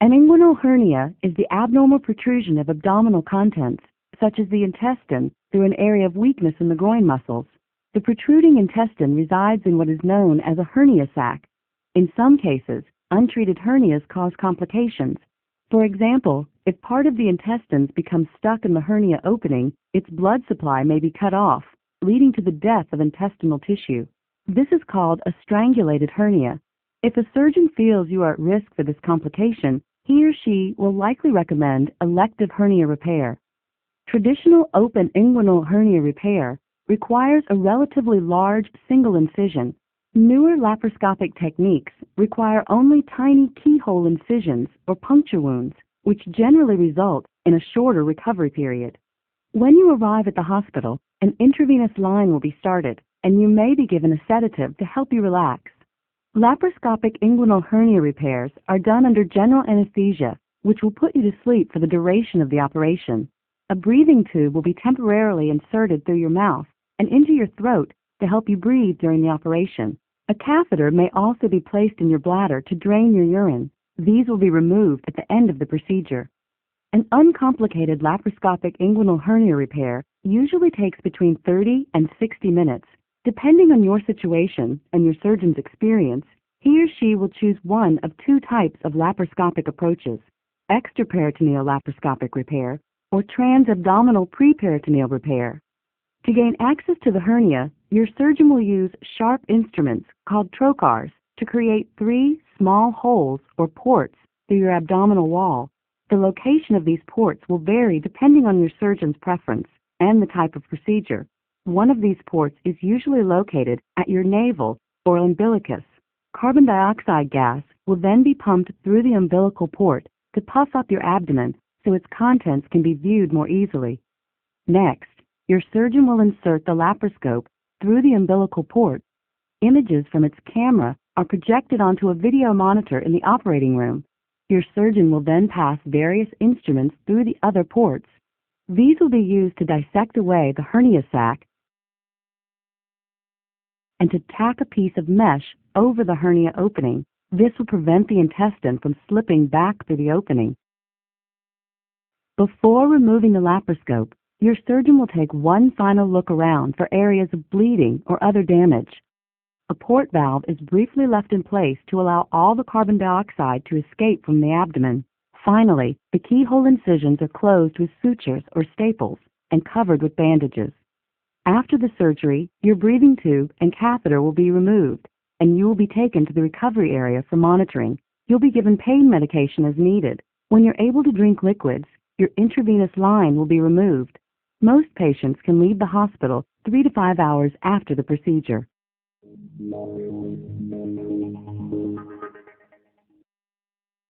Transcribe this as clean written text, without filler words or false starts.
An inguinal hernia is the abnormal protrusion of abdominal contents, such as the intestine, through an area of weakness in the groin muscles. The protruding intestine resides in what is known as a hernia sac. In some cases, untreated hernias cause complications. For example, if part of the intestines becomes stuck in the hernia opening, its blood supply may be cut off, leading to the death of intestinal tissue. This is called a strangulated hernia. If a surgeon feels you are at risk for this complication, he or she will likely recommend elective hernia repair. Traditional open inguinal hernia repair requires a relatively large single incision. Newer laparoscopic techniques require only tiny keyhole incisions or puncture wounds, which generally result in a shorter recovery period. When you arrive at the hospital, an intravenous line will be started, and you may be given a sedative to help you relax. Laparoscopic inguinal hernia repairs are done under general anesthesia, which will put you to sleep for the duration of the operation. A breathing tube will be temporarily inserted through your mouth and into your throat to help you breathe during the operation. A catheter may also be placed in your bladder to drain your urine. These will be removed at the end of the procedure. An uncomplicated laparoscopic inguinal hernia repair usually takes between 30 and 60 minutes. Depending on your situation and your surgeon's experience, he or she will choose one of two types of laparoscopic approaches: extraperitoneal laparoscopic repair or transabdominal preperitoneal repair. To gain access to the hernia, your surgeon will use sharp instruments called trocars to create 3 small holes or ports through your abdominal wall. The location of these ports will vary depending on your surgeon's preference and the type of procedure. One of these ports is usually located at your navel or umbilicus. Carbon dioxide gas will then be pumped through the umbilical port to puff up your abdomen so its contents can be viewed more easily. Next, your surgeon will insert the laparoscope through the umbilical port. Images from its camera are projected onto a video monitor in the operating room. Your surgeon will then pass various instruments through the other ports. These will be used to dissect away the hernia sac and to tack a piece of mesh over the hernia opening. This will prevent the intestine from slipping back through the opening. Before removing the laparoscope, your surgeon will take one final look around for areas of bleeding or other damage. A port valve is briefly left in place to allow all the carbon dioxide to escape from the abdomen. Finally, the keyhole incisions are closed with sutures or staples and covered with bandages. After the surgery, your breathing tube and catheter will be removed, and you will be taken to the recovery area for monitoring. You'll be given pain medication as needed. When you're able to drink liquids, your intravenous line will be removed. Most patients can leave the hospital 3 to 5 hours after the procedure.